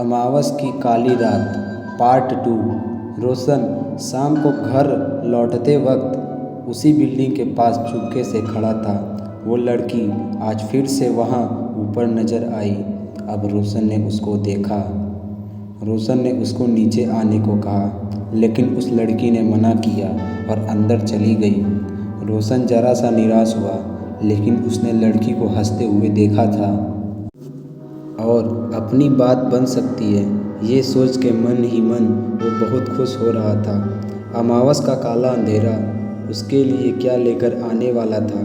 अमावस की काली रात पार्ट 2। रोशन शाम को घर लौटते वक्त उसी बिल्डिंग के पास चुपके से खड़ा था। वो लड़की आज फिर से वहाँ ऊपर नजर आई। अब रोशन ने उसको देखा। रोशन ने उसको नीचे आने को कहा, लेकिन उस लड़की ने मना किया और अंदर चली गई। रोशन जरा सा निराश हुआ, लेकिन उसने लड़की को हंसते हुए देखा था और अपनी बात बन सकती है ये सोच के मन ही मन वो बहुत खुश हो रहा था। अमावस का काला अंधेरा उसके लिए क्या लेकर आने वाला था,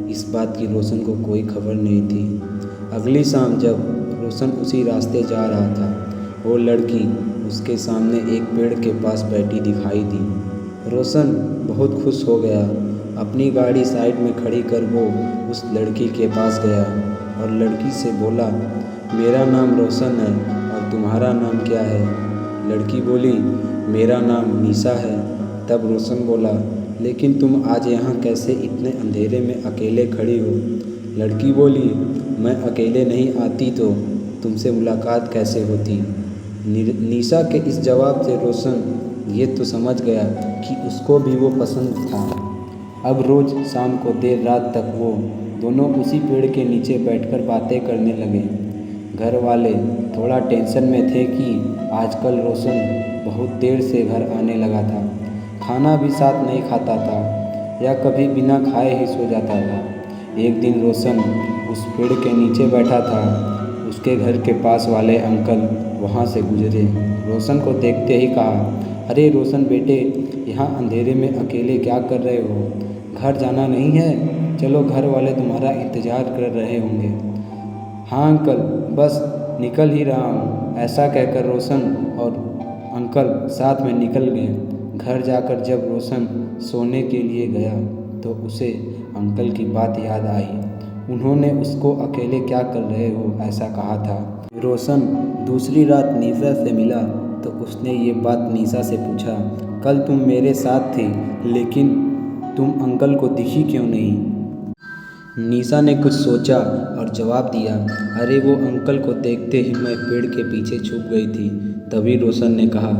इस बात की रोशन को कोई खबर नहीं थी। अगली शाम जब रोशन उसी रास्ते जा रहा था, वो लड़की उसके सामने एक पेड़ के पास बैठी दिखाई दी। रोशन बहुत खुश हो गया। अपनी गाड़ी साइड में खड़ी कर वो उस लड़की के पास गया और लड़की से बोला, मेरा नाम रोशन है और तुम्हारा नाम क्या है? लड़की बोली, मेरा नाम निशा है। तब रोशन बोला, लेकिन तुम आज यहाँ कैसे इतने अंधेरे में अकेले खड़ी हो? लड़की बोली, मैं अकेले नहीं आती तो तुमसे मुलाकात कैसे होती? निशा के इस जवाब से रोशन ये तो समझ गया कि उसको भी वो पसंद था। अब रोज़ शाम को देर रात तक वो दोनों उसी पेड़ के नीचे बैठकर बातें करने लगे। घर वाले थोड़ा टेंशन में थे कि आजकल रोशन बहुत देर से घर आने लगा था। खाना भी साथ नहीं खाता था या कभी बिना खाए ही सो जाता था। एक दिन रोशन उस पेड़ के नीचे बैठा था। उसके घर के पास वाले अंकल वहाँ से गुजरे। रोशन को देखते ही कहा, अरे रोशन बेटे, यहाँ अंधेरे में अकेले क्या कर रहे हो? घर जाना नहीं है? चलो, घर वाले तुम्हारा इंतज़ार कर रहे होंगे। हाँ अंकल, बस निकल ही रहा हूँ। ऐसा कहकर रोशन और अंकल साथ में निकल गए। घर जाकर जब रोशन सोने के लिए गया तो उसे अंकल की बात याद आई। उन्होंने उसको अकेले क्या कर रहे हो ऐसा कहा था। रोशन दूसरी रात निशा से मिला तो उसने ये बात निशा से पूछा, कल तुम मेरे साथ थी, लेकिन तुम अंकल को दिखी क्यों नहीं? निशा ने कुछ सोचा और जवाब दिया, अरे वो अंकल को देखते ही मैं पेड़ के पीछे छुप गई थी। तभी रोशन ने कहा,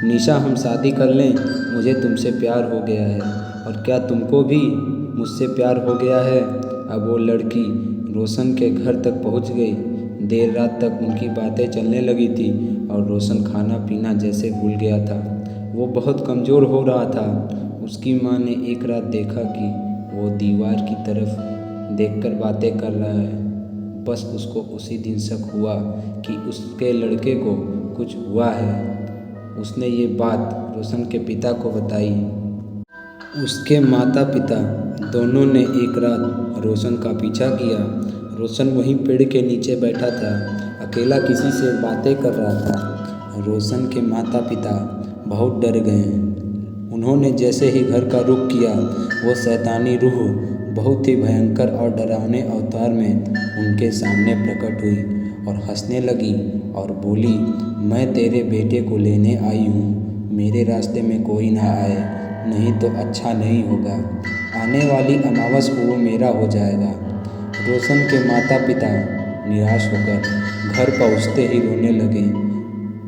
निशा हम शादी कर लें, मुझे तुमसे प्यार हो गया है। और क्या तुमको भी मुझसे प्यार हो गया है? अब वो लड़की रोशन के घर तक पहुंच गई। देर रात तक उनकी बातें चलने लगी थी और रोशन खाना पीना जैसे भूल गया था। वो बहुत कमज़ोर हो रहा था। उसकी माँ ने एक रात देखा कि वो दीवार की तरफ देखकर बातें कर रहा है। बस उसको उसी दिन शक हुआ कि उसके लड़के को कुछ हुआ है। उसने ये बात रोशन के पिता को बताई। उसके माता पिता दोनों ने एक रात रोशन का पीछा किया। रोशन वहीं पेड़ के नीचे बैठा था, अकेला किसी से बातें कर रहा था। रोशन के माता पिता बहुत डर गए। उन्होंने जैसे ही घर का रुख किया, वो शैतानी रूह बहुत ही भयंकर और डरावने अवतार में उनके सामने प्रकट हुई और हंसने लगी और बोली, मैं तेरे बेटे को लेने आई हूँ। मेरे रास्ते में कोई ना आए, नहीं तो अच्छा नहीं होगा। आने वाली अमावस को वो मेरा हो जाएगा। रोशन के माता पिता निराश होकर घर पहुँचते ही रोने लगे।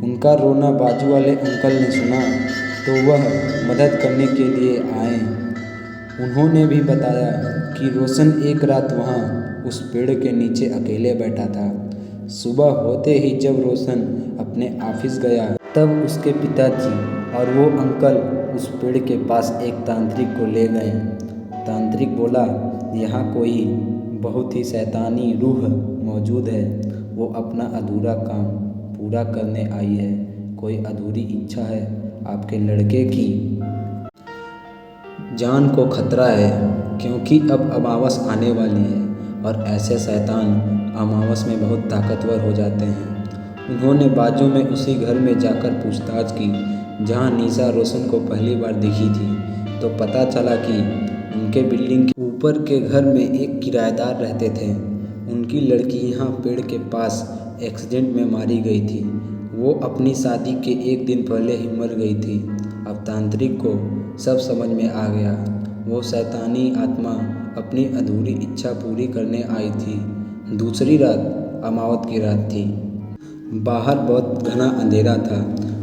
उनका रोना बाजू वाले अंकल ने सुना तो वह मदद करने के लिए आए। उन्होंने भी बताया कि रोशन एक रात वहाँ उस पेड़ के नीचे अकेले बैठा था। सुबह होते ही जब रोशन अपने ऑफिस गया तब उसके पिताजी और वो अंकल उस पेड़ के पास एक तांत्रिक को ले गए। तांत्रिक बोला, यहाँ कोई बहुत ही शैतानी रूह मौजूद है। वो अपना अधूरा काम पूरा करने आई है। कोई अधूरी इच्छा है आपके लड़के की जान को खतरा है, क्योंकि अब अमावस आने वाली है और ऐसे शैतान अमावस में बहुत ताकतवर हो जाते हैं। उन्होंने बाजू में उसी घर में जाकर पूछताछ की जहां निशा रोशन को पहली बार दिखी थी। तो पता चला कि उनके बिल्डिंग के ऊपर के घर में एक किराएदार रहते थे। उनकी लड़की यहाँ पेड़ के पास एक्सीडेंट में मारी गई थी। वो अपनी शादी के एक दिन पहले ही मर गई थी। अब तांत्रिक को सब समझ में आ गया। वो शैतानी आत्मा अपनी अधूरी इच्छा पूरी करने आई थी। दूसरी रात अमावस की रात थी। बाहर बहुत घना अंधेरा था।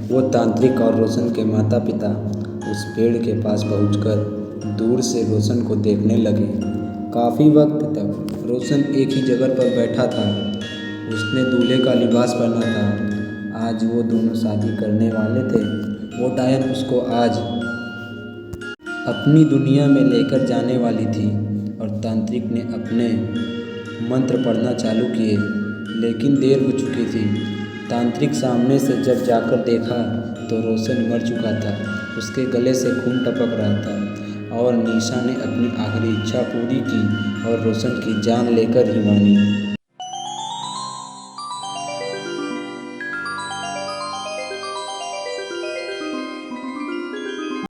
वो तांत्रिक और रोशन के माता पिता उस पेड़ के पास पहुंचकर दूर से रोशन को देखने लगे। काफ़ी वक्त तक रोशन एक ही जगह पर बैठा था। उसने दूल्हे का लिबास पहना था। आज वो दोनों शादी करने वाले थे। वो डायन उसको आज अपनी दुनिया में लेकर जाने वाली थी और तांत्रिक ने अपने मंत्र पढ़ना चालू किए, लेकिन देर हो चुकी थी। तांत्रिक सामने से जब जाकर देखा तो रोशन मर चुका था। उसके गले से खून टपक रहा था और निशा ने अपनी आखिरी इच्छा पूरी की और रोशन की जान लेकर ही मानी।